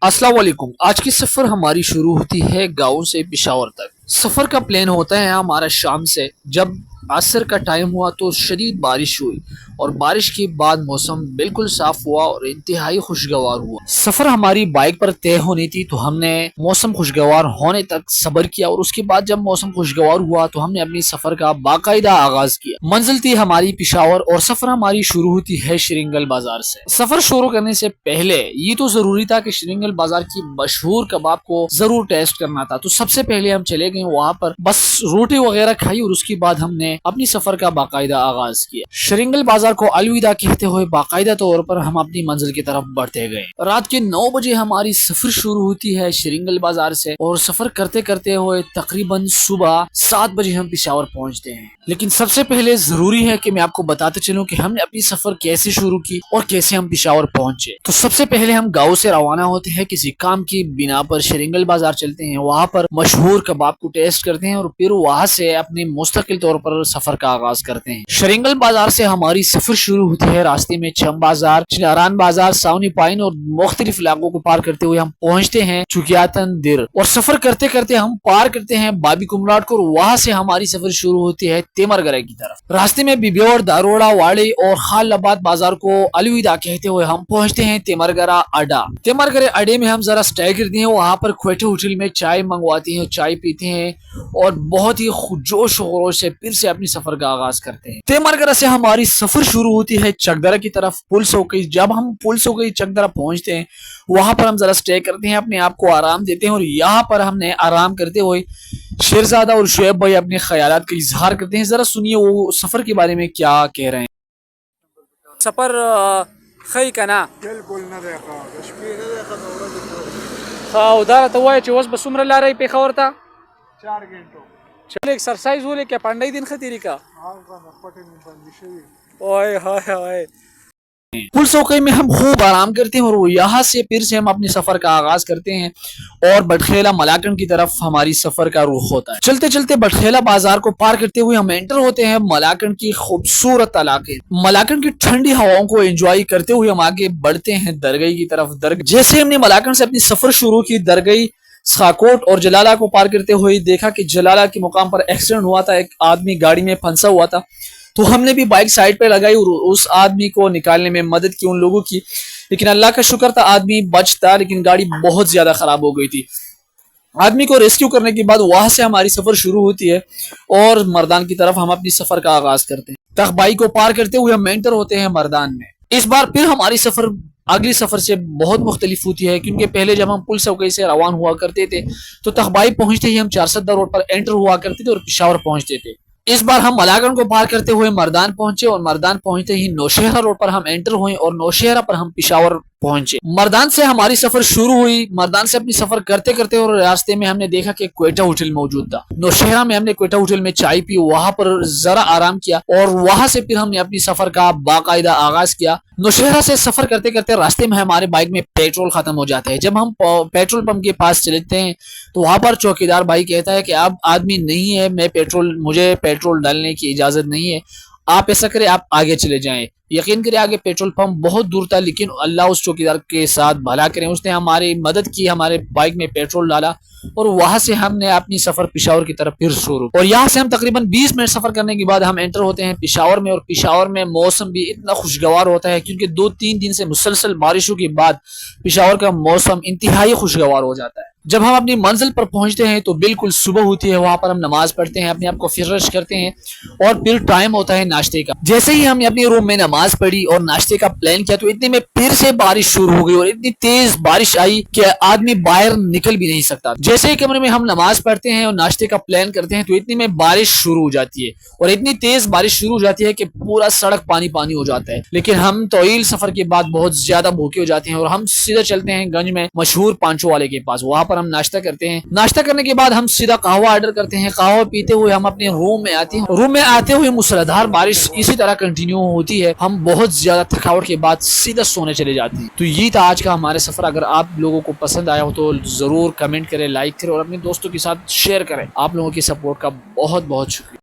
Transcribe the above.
अस्सलाम वालेकुम। आज की सफ़र हमारी शुरू होती है गाँव से पेशावर तक। सफ़र का प्लान होता है हमारा शाम से। जब असर का टाइम हुआ तो शदीद बारिश हुई और बारिश के बाद मौसम बिल्कुल साफ हुआ और इंतहाई खुशगवार हुआ। सफ़र हमारी बाइक पर तय होनी थी तो हमने मौसम खुशगवार होने तक सब्र किया और उसके बाद जब मौसम खुशगवार हुआ तो हमने अपनी सफ़र का बाकायदा आगाज किया। मंजिल थी हमारी पेशावर और सफ़र हमारी शुरू होती है शरिंगल बाजार से। सफ़र शुरू करने से पहले ये तो ज़रूरी था कि शरिंगल बाजार की मशहूर कबाब को ज़रूर टेस्ट करना था। तो सबसे पहले हम चले गए वहाँ पर, बस रोटी वगैरह खाई और उसके बाद हमने अपनी सफ़र का बाकायदा आगाज किया। शरिंगल बाजार को अलविदा कहते हुए बाकायदा तौर पर हम अपनी मंजिल की तरफ बढ़ते गए। रात के 9 बजे हमारी सफ़र शुरू होती है शरिंगल बाजार से और सफ़र करते करते हुए तकरीबन सुबह 7 बजे हम पेशावर पहुँचते हैं। लेकिन सबसे पहले ज़रूरी है कि मैं आपको बताते चलूँ कि हमने अपनी सफ़र कैसे शुरू की और कैसे हम पेशावर पहुँचे। तो सबसे पहले हम गाँव से रवाना होते हैं, किसी काम की बिना पर शरिंगल बाजार चलते हैं, वहाँ पर मशहूर कबाब को टेस्ट करते हैं और फिर वहाँ से अपने मुस्तकिल तौर पर सफ़र का आगाज करते हैं। शरिंगल बाजार से हमारी सफ़र शुरू होती है। रास्ते में चम बाजार, चिनारान बाजार, सावनी पाइन और मुख्तलिफ इलाकों को पार करते हुए हम पहुँचते हैं चुकियातन दिर और सफ़र करते करते हम पार करते हैं बाबी कुमराट को और वहाँ से हमारी सफ़र शुरू होती है तेमरगरे की तरफ। रास्ते में बिब्योर, दारोड़ा, वाड़ी और खालाबाद बाजार को अलविदा कहते हुए हम पहुँचते हैं तेमरगरा अड्डा। तेमरगरे अड्डे में हम जरा स्टे करते हैं, वहाँ पर क्वेटे होटल में चाय मंगवाते हैं, चाय पीते हैं और बहुत ही जोश खरोश से फिर से अपनी सफर का आगाज करते हैं। तेमरगरा से हमारी सफर शुरू होती है चकदरा की तरफ। पुल सोकई, जब हम पुल सोकई चकदरा पहुंचते हैं वहां पर हम जरा स्टे करते हैं, अपने आप को आराम देते हैं और यहाँ पर हमने आराम करते हुए शेरजादा और शुएब भाई अपने ख्यालात का इजहार करते हैं। जरा सुनिए वो सफर के बारे में क्या कह रहे हैं। सफर खई कना बिल्कुल न देखा شپې نه देखा او دا ته وای چې اوس به څومره لارې پیښور ته 4 غنټو چل ایکسرسایز ولې کې پانډای دین خطرې کا هغه نه پټې نه باندې شوی اوه هاي هاي पुल सोकई में हम खूब आराम करते हैं और वो यहाँ से फिर से हम अपने सफर का आगाज करते हैं और बटखेला मलाकन की तरफ हमारी सफर का रुख होता है। चलते चलते बटखेला बाजार को पार करते हुए हम एंटर होते हैं मलाकन की खूबसूरत इलाके। मलाकन की ठंडी हवाओं को एंजॉय करते हुए हम आगे बढ़ते हैं दरगई की तरफ। जैसे हमने मलाकन से अपनी सफर शुरू की, दरगई, साकोट और जलाला को पार करते हुए देखा कि जलाला के मुकाम पर एक्सीडेंट हुआ था, एक आदमी गाड़ी में फंसा हुआ था। तो हमने भी बाइक साइड पे लगाई और उस आदमी को निकालने में मदद की उन लोगों की, लेकिन अल्लाह का शुक्र था आदमी बचता, लेकिन गाड़ी बहुत ज्यादा खराब हो गई थी। आदमी को रेस्क्यू करने के बाद वहां से हमारी सफर शुरू होती है और मर्दान की तरफ हम अपनी सफर का आगाज करते हैं। तखबाई को पार करते हुए हम एंटर होते हैं मर्दान में। इस बार फिर हमारी सफर अगली सफर से बहुत मुख्तलिफ होती है, क्योंकि पहले जब हम पुल सौकई से रवान हुआ करते थे तो तखबाई पहुंचते ही हम 410 रोड पर एंटर हुआ करते थे और पेशावर पहुंचते थे। इस बार हम मलागन को पार करते हुए मर्दान पहुंचे और मर्दान पहुंचते ही नौशहरा रोड पर हम एंटर हुए और नौशहरा पर हम पेशावर पहुंचे। मर्दान से हमारी सफर शुरू हुई। मर्दान से अपनी सफर करते करते और रास्ते में हमने देखा कि क्वेटा होटल मौजूद था। नौशहरा में हमने क्वेटा होटल में चाय पी, वहां पर जरा आराम किया और वहां से फिर हमने अपनी सफर का बाकायदा आगाज किया। नौशहरा से सफर करते करते रास्ते में हमारे बाइक में पेट्रोल खत्म हो जाता है। जब हम पेट्रोल पंप के पास चलते हैं तो वहां पर चौकीदार भाई कहता है कि अब आदमी नहीं है, मुझे पेट्रोल डालने की इजाजत नहीं है, आप ऐसा करें आप आगे चले जाएं। यकीन करें आगे पेट्रोल पंप बहुत दूर था, लेकिन अल्लाह उस चौकीदार के साथ भला करें, उसने हमारी मदद की, हमारे बाइक में पेट्रोल डाला और वहां से हमने अपनी सफर पेशावर की तरफ फिर शुरू। और यहाँ से हम तकरीबन 20 मिनट सफर करने के बाद हम एंटर होते हैं पेशावर में। और पेशावर में मौसम भी इतना खुशगवार होता है क्योंकि 2-3 दिन से मुसलसल बारिशों के बाद पेशावर का मौसम इंतहाई खुशगवार हो जाता है। जब हम अपनी मंजिल पर पहुंचते हैं तो बिल्कुल सुबह होती है, वहां पर हम नमाज पढ़ते हैं, अपने आप को फ्रेश करते हैं और फिर टाइम होता है नाश्ते का। जैसे ही हमने अपने रूम में नमाज पढ़ी और नाश्ते का प्लान किया तो इतने में फिर से बारिश शुरू हो गई और इतनी तेज बारिश आई कि आदमी बाहर निकल भी नहीं सकता। जैसे ही कमरे में हम नमाज पढ़ते हैं और नाश्ते का प्लान करते हैं तो इतने में बारिश शुरू हो जाती है और इतनी तेज बारिश शुरू हो जाती है कि पूरा सड़क पानी पानी हो जाता है। लेकिन हम तवील सफर के बाद बहुत ज्यादा भूखे हो जाते हैं और हम सीधा चलते हैं गंज में मशहूर पांचों वाले के पास। वहां पर हम नाश्ता करते हैं। नाश्ता करने के बाद हम सीधा कहवा ऑर्डर करते हैं। कहवा पीते हुए हम अपने रूम में आते हैं। रूम में आते हुए मूसलाधार बारिश इसी तरह कंटिन्यू होती है। हम बहुत ज्यादा थकावट के बाद सीधा सोने चले जाते हैं। तो ये था आज का हमारे सफर। अगर आप लोगों को पसंद आया हो तो जरूर कमेंट करें, लाइक करें और अपने दोस्तों के साथ शेयर करें। आप लोगों की सपोर्ट का बहुत बहुत शुक्रिया।